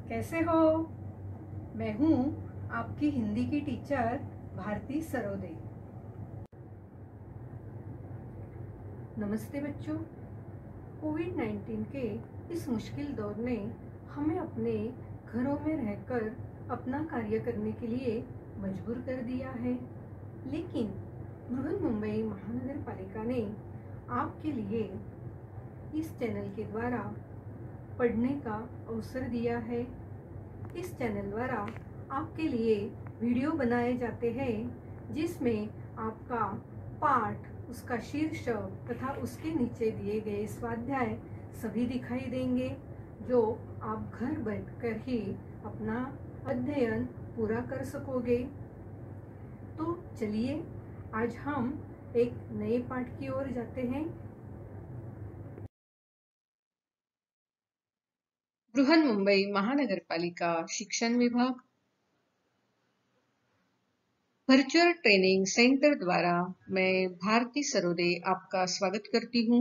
कैसे हो? मैं हूँ आपकी हिंदी की टीचर भारती सरोदे। नमस्ते बच्चों। कोविड-19 के इस मुश्किल दौर ने हमें अपने घरों में रहकर अपना कार्य करने के लिए मजबूर कर दिया है, लेकिन बृहन्मुंबई महानगर पालिका ने आपके लिए इस चैनल के द्वारा पढ़ने का अवसर दिया है। इस चैनल द्वारा आपके लिए वीडियो बनाए जाते हैं जिसमें आपका पाठ, उसका शीर्षक तथा उसके नीचे दिए गए स्वाध्याय सभी दिखाई देंगे, जो आप घर बैठकर ही अपना अध्ययन पूरा कर सकोगे। तो चलिए आज हम एक नए पाठ की ओर जाते हैं। बृहन्मुंबई महानगर पालिका शिक्षण विभाग वर्चुअल ट्रेनिंग सेंटर द्वारा मैं भारती सरोदे आपका स्वागत करती हूँ।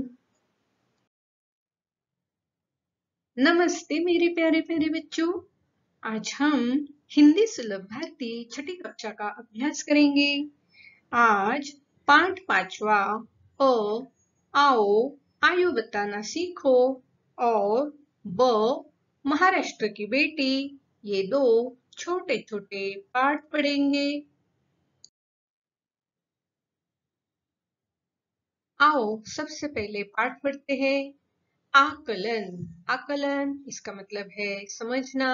नमस्ते मेरे प्यारे प्यारे बच्चों। आज हम हिंदी सुलभ भारती छठी कक्षा का अभ्यास करेंगे। आज पाठ 5वां अ, आओ, आयु बताना सीखो और ब, महाराष्ट्र की बेटी, ये दो छोटे छोटे पाठ पढ़ेंगे। आओ सबसे पहले पाठ पढ़ते हैं। आकलन। आकलन इसका मतलब है समझना।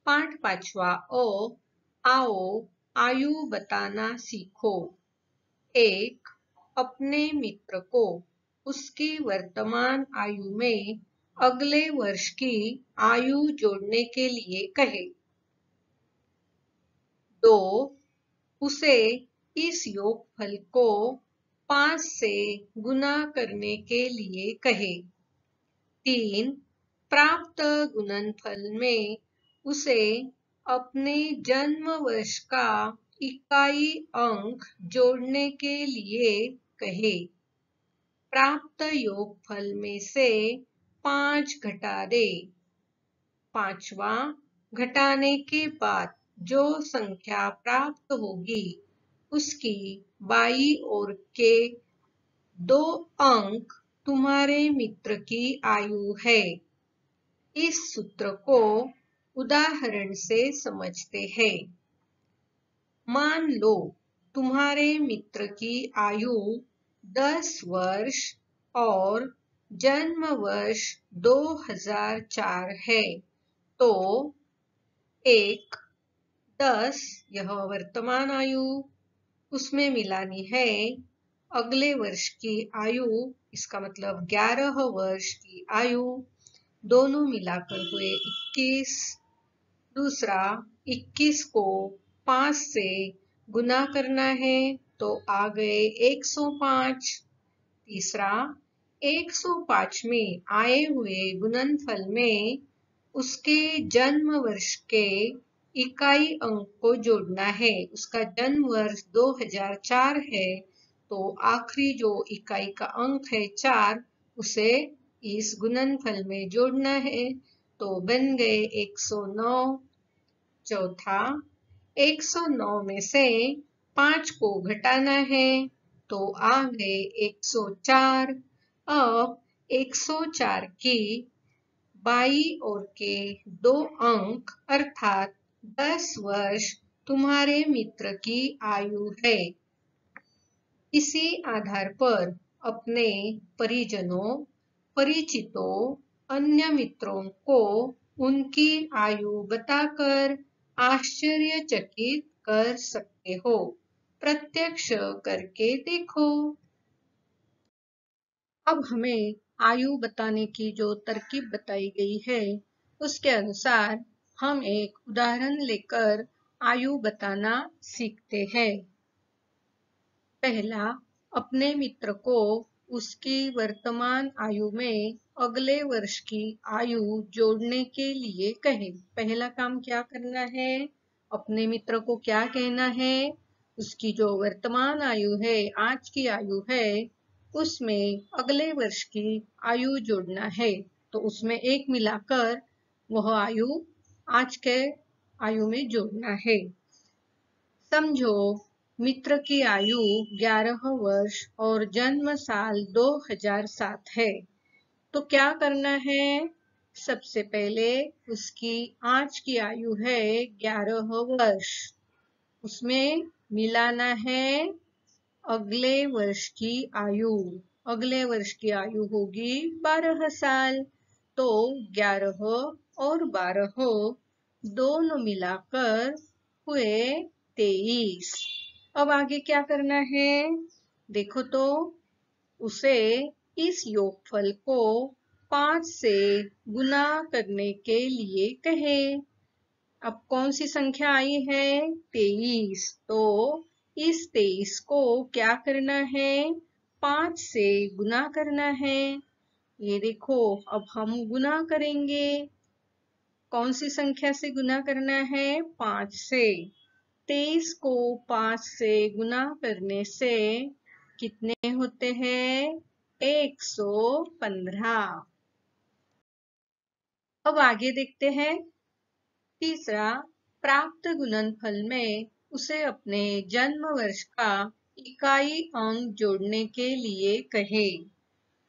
पाठ 5वां अ, आओ, आयु बताना सीखो। 1. अपने मित्र को उसकी वर्तमान आयु में अगले वर्ष की आयु जोड़ने के लिए कहे। 2. उसे इस योगफल को 5 से गुना करने के लिए कहे। 3. प्राप्त गुणनफल में उसे अपने जन्म वर्ष का इकाई अंक जोड़ने के लिए कहे। प्राप्त योगफल में से 5 घटा दे। 5वां, घटाने के बाद जो संख्या प्राप्त होगी उसकी बाईं ओर के 2 अंक तुम्हारे मित्र की आयु है। इस सूत्र को उदाहरण से समझते हैं। मान लो तुम्हारे मित्र की आयु 10 वर्ष और जन्म वर्ष 2004 है। तो 1, 10 यह वर्तमान आयु, उसमें मिलानी है अगले वर्ष की आयु, इसका मतलब 11 वर्ष की आयु, दोनों मिलाकर हुए 21। दूसरा 21 को 5 से गुना करना है तो आ गए 105। तीसरा 105 में आए हुए गुणनफल में उसके जन्म वर्ष के इकाई अंक को जोड़ना है। उसका जन्म वर्ष 2004 है, तो आखिरी जो इकाई का अंक है 4, उसे इस गुणनफल में जोड़ना है, तो बन गए 109। चौथा 109 में से 5 को घटाना है तो आ गए 104। अब 104 की बाईं ओर के 2 अंक अर्थात 10 वर्ष तुम्हारे मित्र की आयु है। इसी आधार पर अपने परिजनों, परिचितों, अन्य मित्रों को उनकी आयु बताकर आश्चर्यचकित कर सकते हो। प्रत्यक्ष करके देखो। अब हमें आयु बताने की जो तरकीब बताई गई है उसके अनुसार हम एक उदाहरण लेकर आयु बताना सीखते हैं। पहला, अपने मित्र को उसकी वर्तमान आयु में अगले वर्ष की आयु जोड़ने के लिए कहें। पहला काम क्या करना है? अपने मित्र को क्या कहना है? उसकी जो वर्तमान आयु है, आज की आयु है, उसमें अगले वर्ष की आयु जोड़ना है। तो उसमें 1 मिलाकर वह आयु आज के आयु में जोड़ना है। समझो मित्र की आयु 11 वर्ष और जन्म साल 2007 है। तो क्या करना है? सबसे पहले उसकी आज की आयु है 11 वर्ष, उसमें मिलाना है अगले वर्ष की आयु। अगले वर्ष की आयु होगी 12 साल। तो 11 और 12 दोनों मिलाकर हुए 23। अब आगे क्या करना है? देखो तो उसे इस योगफल को 5 से गुना करने के लिए कहे। अब कौन सी संख्या आई है? 23। तो इस 23 को क्या करना है? 5 से गुना करना है। ये देखो अब हम गुना करेंगे। कौन सी संख्या से गुना करना है? 5 से। 23 को 5 से गुना करने से कितने होते हैं? 115। अब आगे देखते हैं। तीसरा, प्राप्त गुणनफल में उसे अपने जन्म वर्ष का इकाई अंक जोड़ने के लिए कहे।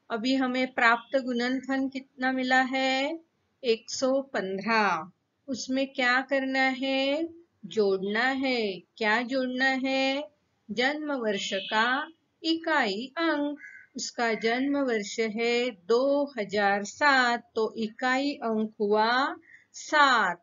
अभी हमें प्राप्त गुणनफल कितना मिला है? 115। उसमें क्या करना है? जोड़ना है। क्या जोड़ना है? जन्म वर्ष का इकाई अंक। उसका जन्म वर्ष है 2007, तो इकाई अंक हुआ 7।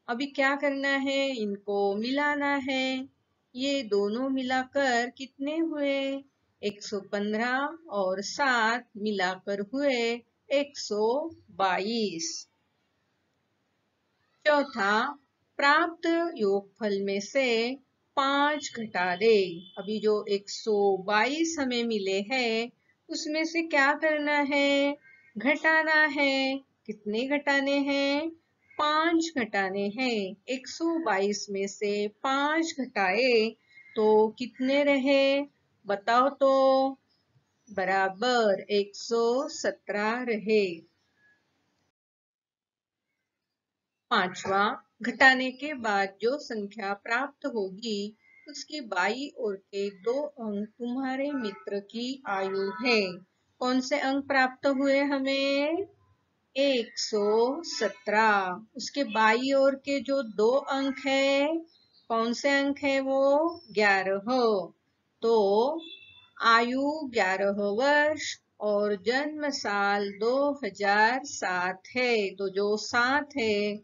अभी क्या करना है? इनको मिलाना है। ये दोनों मिलाकर कितने हुए? 115 और 7 मिलाकर हुए 122। चौथा, प्राप्त योगफल में से 5 घटा दे। अभी जो 122 हमें मिले हैं, उसमें से क्या करना है? घटाना है। कितने घटाने हैं? 5 घटाने हैं। 122 में से 5 घटाए तो कितने रहे? बताओ तो। बराबर 117 रहे। पांचवा, घटाने के बाद जो संख्या प्राप्त होगी उसकी बाईं ओर के 2 अंक तुम्हारे मित्र की आयु है। कौन से अंक प्राप्त हुए हमें? 117। उसके बाईं ओर के जो 2 अंक है, कौन से अंक है वो? 11। तो आयु 11 वर्ष और जन्म साल 2007 है। तो जो 7 है,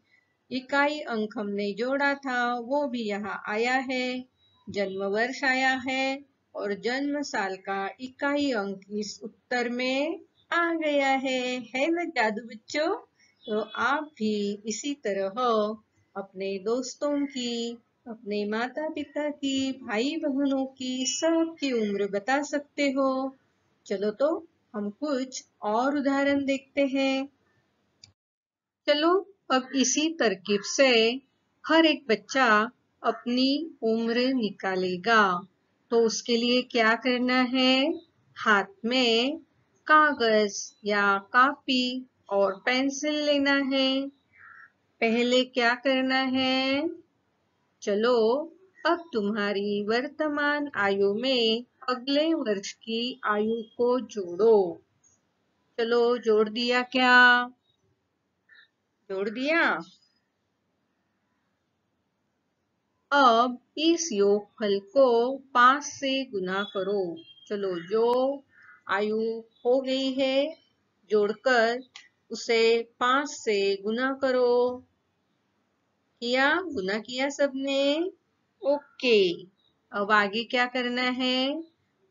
इकाई अंक हमने जोड़ा था वो भी यहाँ आया है। जन्म वर्ष आया है और जन्म साल का इकाई अंक इस उत्तर में आ गया है ना जादू बच्चों? तो आप भी इसी तरह अपने दोस्तों की, अपने माता पिता की, भाई बहनों की, सबकी उम्र बता सकते हो। चलो तो हम कुछ और उदाहरण देखते हैं। चलो अब इसी तरकीब से हर एक बच्चा अपनी उम्र निकालेगा। तो उसके लिए क्या करना है? हाथ में कागज या कॉपी और पेंसिल लेना है। पहले क्या करना है? चलो अब तुम्हारी वर्तमान आयु में अगले वर्ष की आयु को जोड़ो। चलो जोड़ दिया क्या? जोड़ दिया। अब इस योगफल को 5 से गुना करो। चलो जो आयु हो गई है जोड़कर उसे 5 से गुना करो। किया? गुना किया सबने? ओके। अब आगे क्या करना है?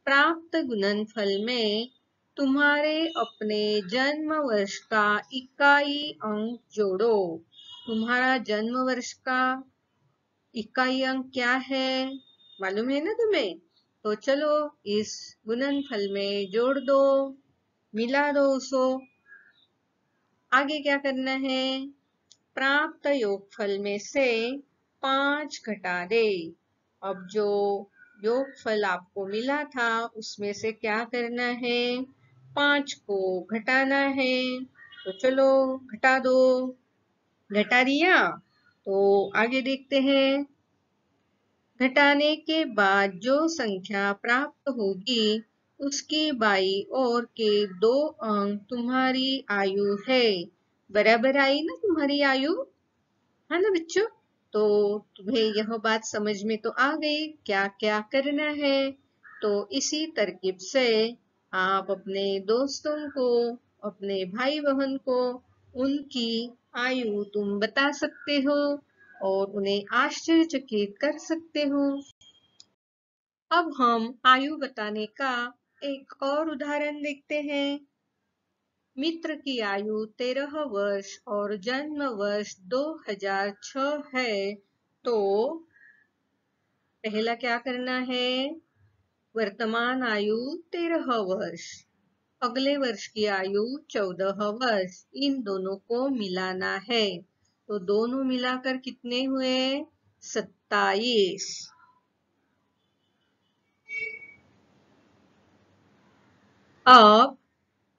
प्राप्त गुणनफल में तुम्हारे अपने जन्म वर्ष का इकाई अंक जोड़ो। तुम्हारा जन्म वर्ष का इकाई अंक क्या है? मालूम है ना तुम्हें? तो चलो इस गुणनफल में जोड़ दो, मिला दो उसको। आगे क्या करना है? प्राप्त योगफल में से 5 घटा दे। अब जो योगफल आपको मिला था उसमें से क्या करना है? 5 को घटाना है। तो चलो घटा दो, घटा दिया। तो आगे देखते हैं। घटाने के बाद जो संख्या प्राप्त होगी उसकी बाईं ओर के 2 अंक तुम्हारी आयु है। बराबर आई ना तुम्हारी आयु, है ना बच्चों? तो तुम्हें यह बात समझ में तो आ गई क्या क्या करना है। तो इसी तरकीब से आप अपने दोस्तों को, अपने भाई बहन को उनकी आयु तुम बता सकते हो और उन्हें आश्चर्यचकित कर सकते हो। अब हम आयु बताने का एक और उदाहरण देखते हैं। मित्र की आयु 13 वर्ष और जन्म वर्ष 2006 है। तो पहला क्या करना है? वर्तमान आयु 13 वर्ष, अगले वर्ष की आयु 14 वर्ष, इन दोनों को मिलाना है। तो दोनों मिलाकर कितने हुए? 27। अब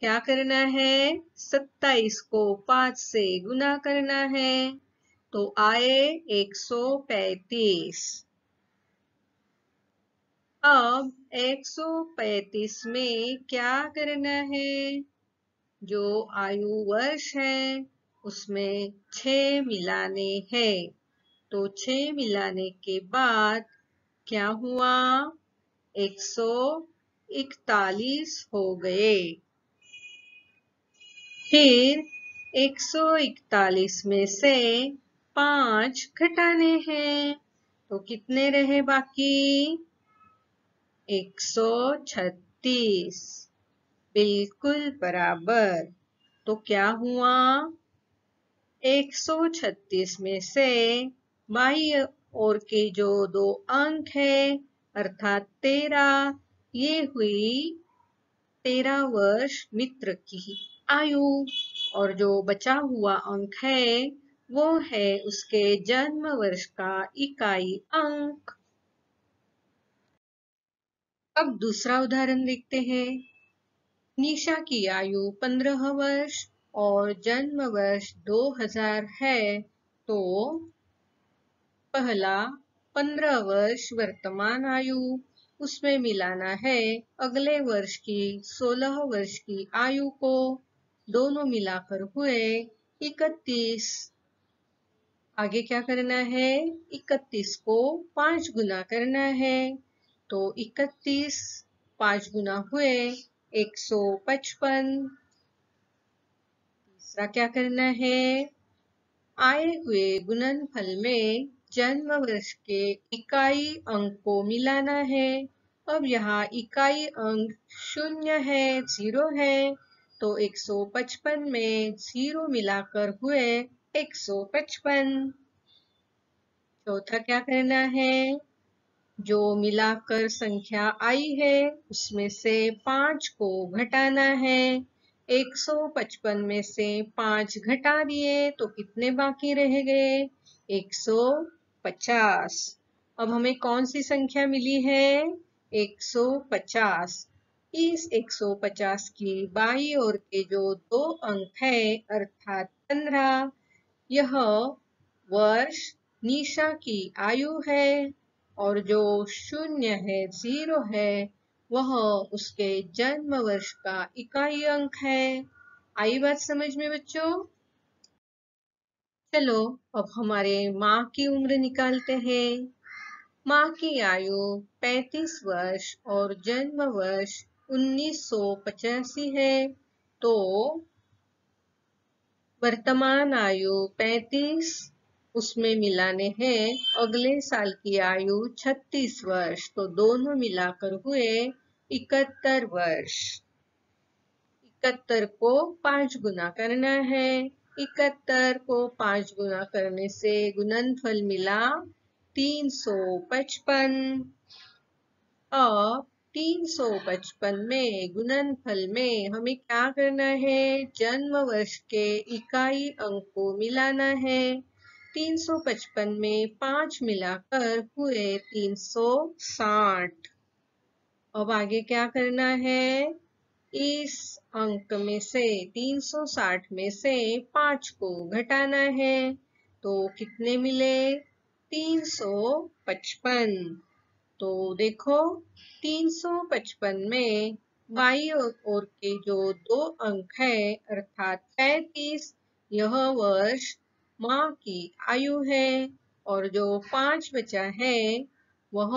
क्या करना है? 27 को 5 से गुना करना है तो आए 135। अब 135 में क्या करना है? जो आयु वर्ष है उसमें 6 मिलाने हैं। तो 6 मिलाने के बाद क्या हुआ? 141 हो गए। फिर 141 में से 5 घटाने हैं तो कितने रहे बाकी? 136। बिल्कुल बराबर। तो क्या हुआ? 136 में से बाईं ओर के जो 2 अंक है अर्थात 13, ये हुई 13 वर्ष मित्र की आयु, और जो बचा हुआ अंक है वो है उसके जन्म वर्ष का इकाई अंक। अब दूसरा उदाहरण देखते हैं। निशा की आयु 15 वर्ष और जन्म वर्ष 2000 है। तो पहला 15 वर्ष वर्तमान आयु, उसमें मिलाना है अगले वर्ष की 16 वर्ष की आयु को, दोनों मिलाकर हुए 31। आगे क्या करना है? 31 को 5 गुना करना है तो 31 5 गुना हुए 155। तीसरा क्या करना है? आए हुए गुणनफल में जन्म वर्ष के इकाई अंक को मिलाना है। अब यहाँ इकाई अंक 0 है, 0 है, तो 155 में 0 मिलाकर हुए 155। चौथा क्या करना है? जो मिलाकर संख्या आई है उसमें से 5 को घटाना है। 155 में से 5 घटा दिए तो कितने बाकी रह गए? 150। अब हमें कौन सी संख्या मिली है? 150। इस 150 की बाईं ओर के जो 2 अंक है अर्थात 15, यह वर्ष निशा की आयु है, और जो 0 है, 0 है, वह उसके जन्म वर्ष का इकाई अंक है। आई बात समझ में बच्चों? चलो अब हमारे माँ की उम्र निकालते हैं। माँ की आयु 35 वर्ष और जन्म वर्ष 1985 है। तो वर्तमान आयु 35, उसमें मिलाने हैं अगले साल की आयु 36 वर्ष, तो दोनों मिलाकर हुए 71 वर्ष। 71 को 5 गुना करना है। 71 को 5 गुना करने से गुणनफल मिला 355। अब 355 में गुणनफल में हमें क्या करना है? जन्म वर्ष के इकाई अंक को मिलाना है। 355 में 5 मिलाकर हुए 360। अब आगे क्या करना है? इस अंक में से 360 में से 5 को घटाना है तो कितने मिले? 355। तो देखो 355 में बाई ओर के जो 2 अंक है अर्थात 35, यह वर्ष माँ की आयु है और जो 5 बचा है वह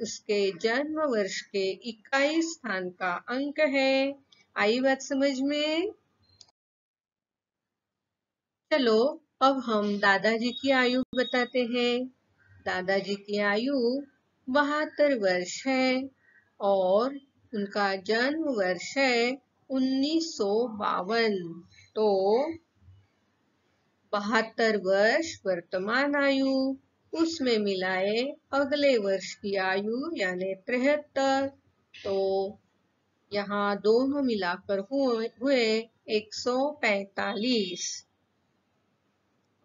उसके जन्म वर्ष के इकाई स्थान का अंक है। आई बात समझ में? चलो अब हम दादाजी की आयु बताते हैं। दादाजी की आयु 72 वर्ष है और उनका जन्म वर्ष है 1952। तो 72 वर्ष वर्तमान आयु, उसमें मिलाए अगले वर्ष की आयु यानी 73। तो यहाँ दोनों मिलाकर हुए 145।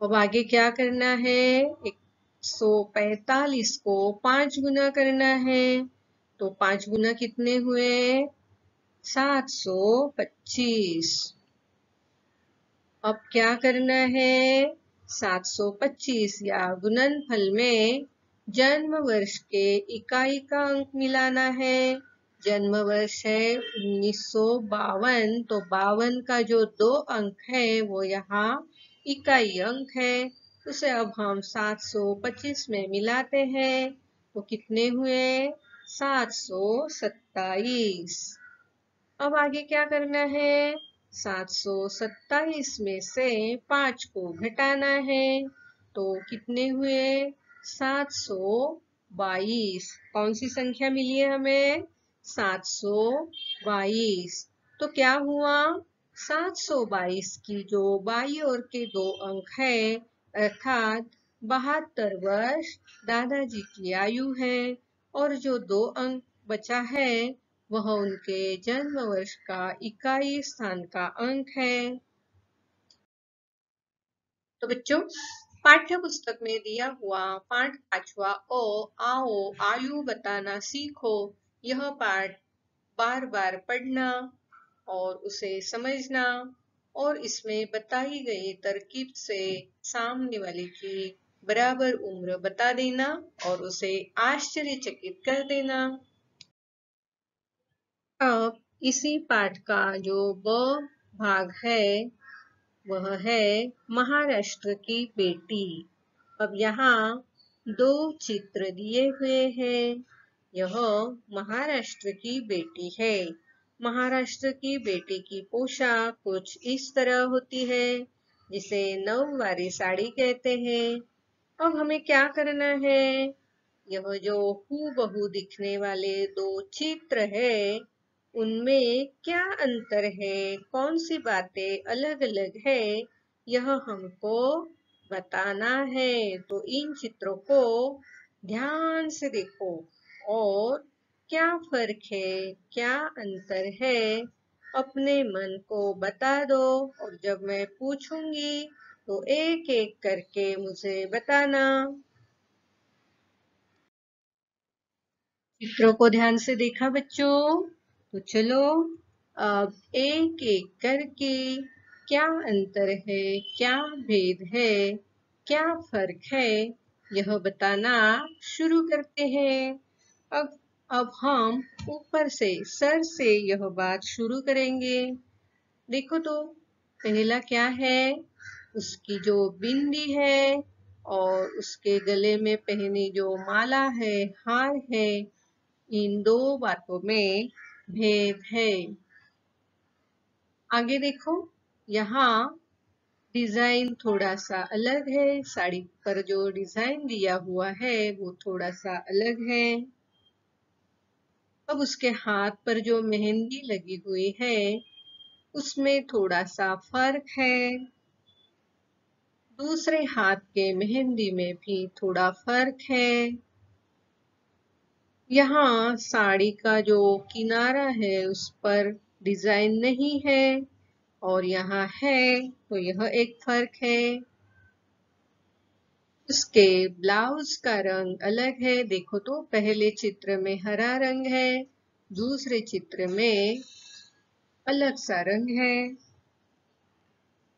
अब आगे क्या करना है? 145 को 5 गुना करना है। तो 5 गुना कितने हुए? 725। अब क्या करना है? 725 या गुणनफल में जन्म वर्ष के इकाई का अंक मिलाना है। जन्म वर्ष है 1952, तो 52 का जो 2 अंक है वो यहाँ इकाई अंक है। उसे अब हम 725 में मिलाते हैं। तो कितने हुए? 727। अब आगे क्या करना है? 727 में से 5 को घटाना है। तो कितने हुए? 722। कौन सी संख्या मिली है हमें? 722। तो क्या हुआ? 722 की जो बाई ओर के 2 अंक है अर्थात 72 वर्ष दादाजी की आयु है और जो 2 अंक बचा है वह उनके जन्म वर्ष का इकाई स्थान का अंक है। तो बच्चों, पाठ्य पुस्तक में दिया हुआ पाठ 5वां आओ आयु बताना सीखो, यह पाठ बार बार पढ़ना और उसे समझना और इसमें बताई गई तरकीब से सामने वाले की बराबर उम्र बता देना और उसे आश्चर्यचकित कर देना। अब इसी पाठ का जो ब भाग है वह है महाराष्ट्र की बेटी। अब यहाँ 2 चित्र दिए हुए हैं। यह महाराष्ट्र की बेटी है। महाराष्ट्र की बेटी की पोशाक कुछ इस तरह होती है जिसे नौवारी साड़ी कहते हैं। अब हमें क्या करना है? यह जो हूबहू दिखने वाले 2 चित्र है उनमें क्या अंतर है, कौन सी बातें अलग अलग है, यह हमको बताना है। तो इन चित्रों को ध्यान से देखो और क्या फर्क है, क्या अंतर है, अपने मन को बता दो और जब मैं पूछूंगी तो एक एक करके मुझे बताना। चित्रों को ध्यान से देखा बच्चों? तो चलो अब एक एक करके क्या अंतर है, क्या भेद है, क्या फर्क है, यह बताना शुरू करते हैं। अब हम ऊपर से सर से यह बात शुरू करेंगे। देखो तो पहला क्या है? उसकी जो बिंदी है और उसके गले में पहनी जो माला है, हार है, इन 2 बातों में भेद है। आगे देखो, यहाँ डिजाइन थोड़ा सा अलग है। साड़ी पर जो डिजाइन दिया हुआ है वो थोड़ा सा अलग है। अब उसके हाथ पर जो मेहंदी लगी हुई है उसमें थोड़ा सा फर्क है। दूसरे हाथ के मेहंदी में भी थोड़ा फर्क है। यहाँ साड़ी का जो किनारा है उस पर डिजाइन नहीं है और यहाँ है तो यह एक फर्क है। उसके ब्लाउज का रंग अलग है। देखो तो पहले चित्र में हरा रंग है, दूसरे चित्र में अलग सा रंग है।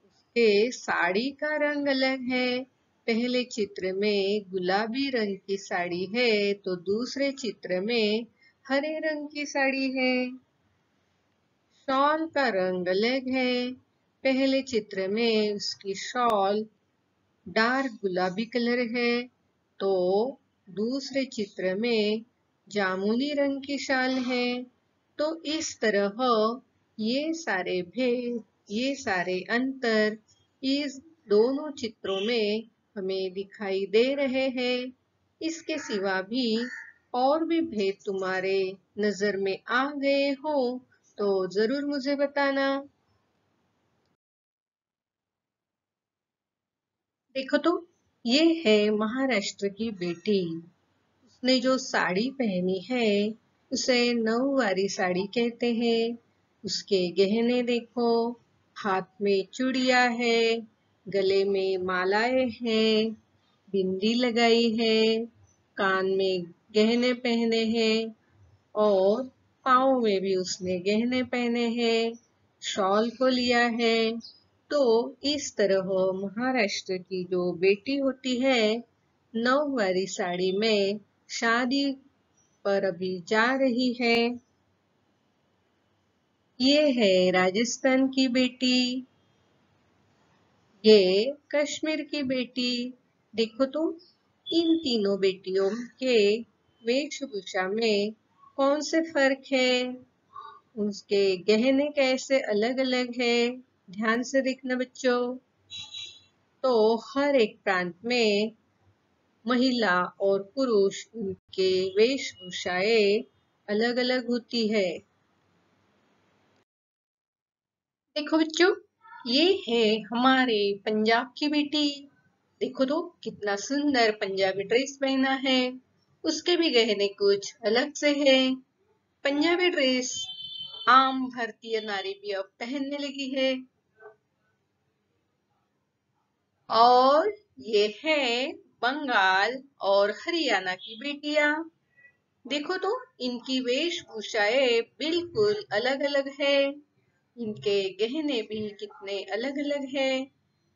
उसके साड़ी का रंग अलग है, पहले चित्र में गुलाबी रंग की साड़ी है तो दूसरे चित्र में हरे रंग की साड़ी है। शॉल का रंग अलग है। पहले चित्र में उसकी शॉल डार्क गुलाबी कलर है तो दूसरे चित्र में जामुनी रंग की शाल है। तो इस तरह ये सारे भेद, ये सारे अंतर इस दोनों चित्रों में हमें दिखाई दे रहे हैं। इसके सिवा भी और भी भेद तुम्हारे नजर में आ गए हो तो जरूर मुझे बताना। देखो तो, ये है महाराष्ट्र की बेटी। उसने जो साड़ी पहनी है उसे नऊवारी साड़ी कहते हैं। उसके गहने देखो, हाथ में चूड़ियां है, गले में मालाएं हैं, बिंदी लगाई है, कान में गहने पहने हैं और पाँव में भी उसने गहने पहने हैं, शॉल को लिया है। तो इस तरह महाराष्ट्र की जो बेटी होती है नौवारी साड़ी में शादी पर अभी जा रही है। ये है राजस्थान की बेटी, ये कश्मीर की बेटी। देखो तो, इन तीनों बेटियों के वेशभूषा में कौन से फर्क है, उसके गहने कैसे अलग अलग है। ध्यान से देखना बच्चों। तो हर एक प्रांत में महिला और पुरुष उनके वेशभूषाएं अलग अलग होती है। देखो बच्चों, ये है हमारे पंजाब की बेटी। देखो तो कितना सुंदर पंजाबी ड्रेस पहना है। उसके भी गहने कुछ अलग से है। पंजाबी ड्रेस आम भारतीय नारी भी अब पहनने लगी है। और ये है बंगाल और हरियाणा की बेटियां। देखो तो, इनकी वेशभूषाएं बिल्कुल अलग अलग है। इनके गहने भी कितने अलग अलग है।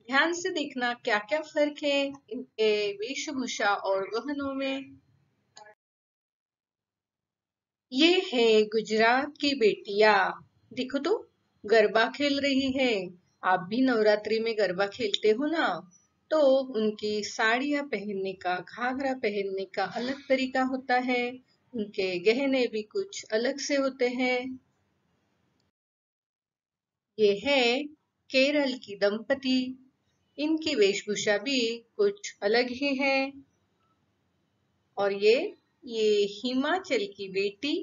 ध्यान से देखना क्या क्या फर्क है इनके वेशभूषा और गहनों में। ये है गुजरात की बेटियां। देखो तो, गरबा खेल रही है। आप भी नवरात्रि में गरबा खेलते हो ना, तो उनकी साड़ियां पहनने का, घाघरा पहनने का अलग तरीका होता है। उनके गहने भी कुछ अलग से होते हैं। ये है केरल की दंपति। इनकी वेशभूषा भी कुछ अलग ही है। और ये हिमाचल की बेटी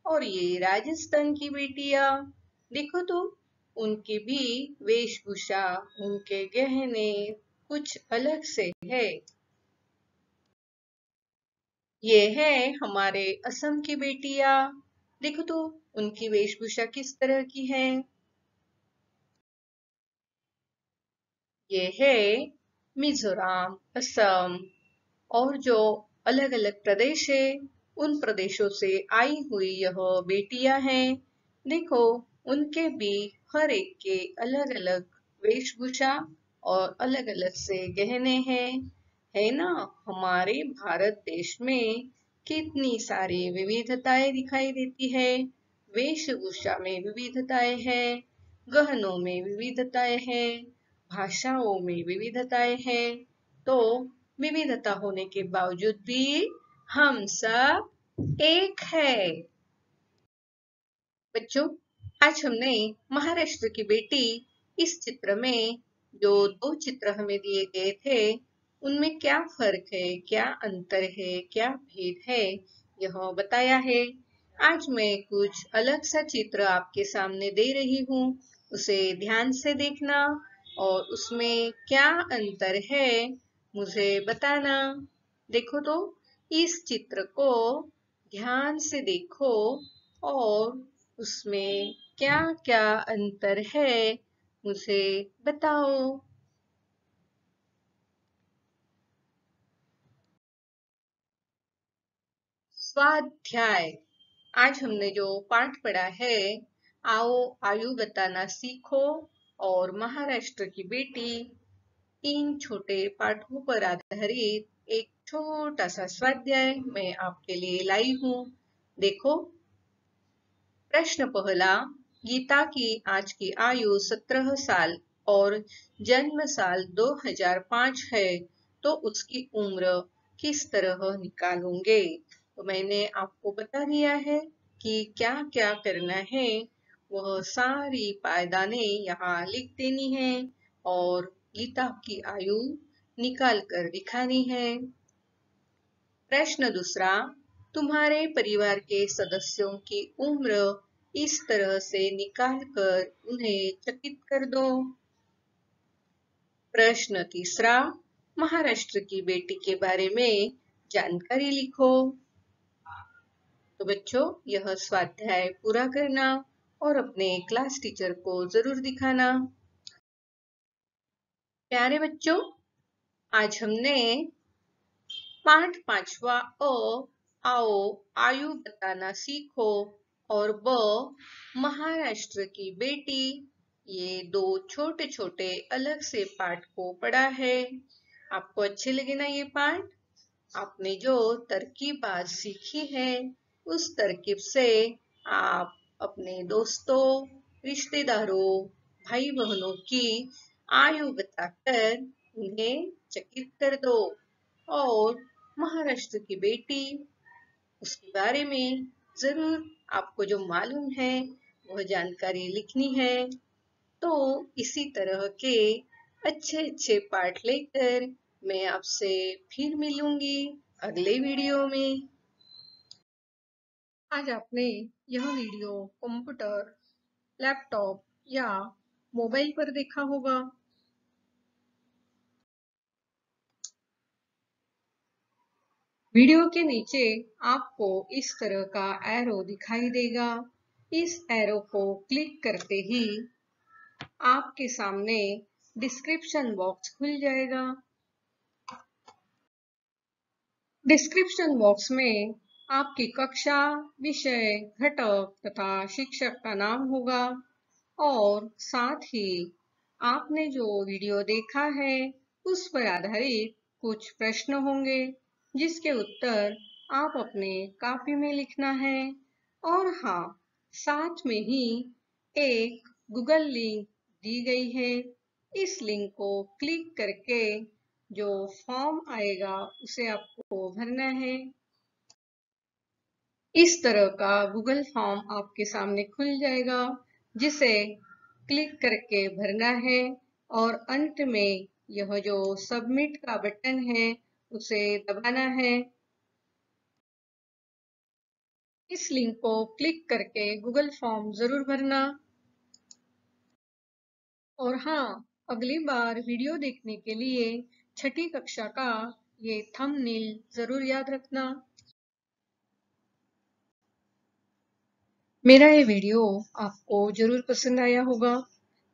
और ये राजस्थान की बेटियां। देखो तो, उनकी भी वेशभूषा, उनके गहने कुछ अलग से है। ये है हमारे असम की बेटियां। देखो तो, उनकी वेशभूषा किस तरह की है। ये है मिजोरम, असम और जो अलग अलग प्रदेश है उन प्रदेशों से आई हुई यह बेटियां हैं। देखो, उनके भी हर एक के अलग अलग वेशभूषा और अलग अलग से गहने हैं। है ना, हमारे भारत देश में कितनी सारी विविधताएं दिखाई देती है। वेशभूषा में विविधताएं हैं, गहनों में विविधताएं हैं, भाषाओं में विविधताएं हैं। तो विविधता होने के बावजूद भी हम सब एक है। बच्चों, आज हमने महाराष्ट्र की बेटी इस चित्र में जो दो चित्र हमें दिए गए थे उनमें क्या फर्क है, क्या अंतर है, क्या भेद है, यह बताया है। आज मैं कुछ अलग सा चित्र आपके सामने दे रही हूँ, उसे ध्यान से देखना और उसमें क्या अंतर है मुझे बताना। देखो तो, इस चित्र को ध्यान से देखो और उसमें क्या क्या अंतर है मुझे बताओ। स्वाध्याय। आज हमने जो पाठ पढ़ा है, आओ आयु बताना सीखो और महाराष्ट्र की बेटी। इन छोटे पाठों पर आधारित एक छोटा सा स्वाध्याय मैं आपके लिए लाई हूँ। देखो, प्रश्न पहला, गीता की आज की आयु 17 साल और जन्म साल 2005 है, तो उसकी उम्र किस तरह निकालोगे? तो मैंने आपको बता दिया है कि क्या क्या करना है। वह सारी पायदानें यहाँ लिख देनी है और गीता की आयु निकाल कर दिखानी है। प्रश्न दूसरा, तुम्हारे परिवार के सदस्यों की उम्र इस तरह से निकाल कर उन्हें चकित कर दो। प्रश्न तीसरा, महाराष्ट्र की बेटी के बारे में जानकारी लिखो। तो बच्चों, यह स्वाध्याय पूरा करना और अपने क्लास टीचर को जरूर दिखाना। प्यारे बच्चों, आज हमने पाठ 5वां आओ आयु बताना सीखो और महाराष्ट्र की बेटी, ये दो छोटे छोटे अलग से पाठ को पढ़ा है। आपको अच्छे लगे ना ये पाठ? आपने जो तरकीब आज सीखी है, उस तरकीब से आप अपने दोस्तों, रिश्तेदारों, भाई बहनों की आयु बताकर उन्हें चकित कर दो और महाराष्ट्र की बेटी, उसके बारे में जरूर आपको जो मालूम है वह जानकारी लिखनी है। तो इसी तरह के अच्छे अच्छे पाठ लेकर मैं आपसे फिर मिलूंगी अगले वीडियो में। आज आपने यह वीडियो कंप्यूटर, लैपटॉप या मोबाइल पर देखा होगा। वीडियो के नीचे आपको इस तरह का एरो दिखाई देगा। इस एरो को क्लिक करते ही आपके सामने डिस्क्रिप्शन बॉक्स खुल जाएगा। डिस्क्रिप्शन बॉक्स में आपकी कक्षा, विषय, घटक तथा शिक्षक का नाम होगा और साथ ही आपने जो वीडियो देखा है उस पर आधारित कुछ प्रश्न होंगे, जिसके उत्तर आप अपने कॉपी में लिखना है। और हाँ, साथ में ही एक गूगल लिंक दी गई है। इस लिंक को क्लिक करके जो फॉर्म आएगा उसे आपको भरना है। इस तरह का गूगल फॉर्म आपके सामने खुल जाएगा, जिसे क्लिक करके भरना है और अंत में यह जो सबमिट का बटन है उसे दबाना है। इस लिंक को क्लिक करके गूगल फॉर्म जरूर भरना। और हाँ, अगली बार वीडियो देखने के लिए छठी कक्षा का ये थंबनेल जरूर याद रखना। मेरा ये वीडियो आपको जरूर पसंद आया होगा,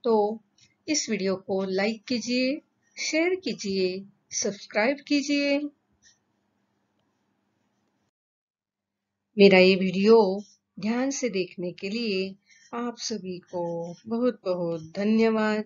तो इस वीडियो को लाइक कीजिए, शेयर कीजिए, सब्सक्राइब कीजिए। मेरा ये वीडियो ध्यान से देखने के लिए आप सभी को बहुत बहुत धन्यवाद।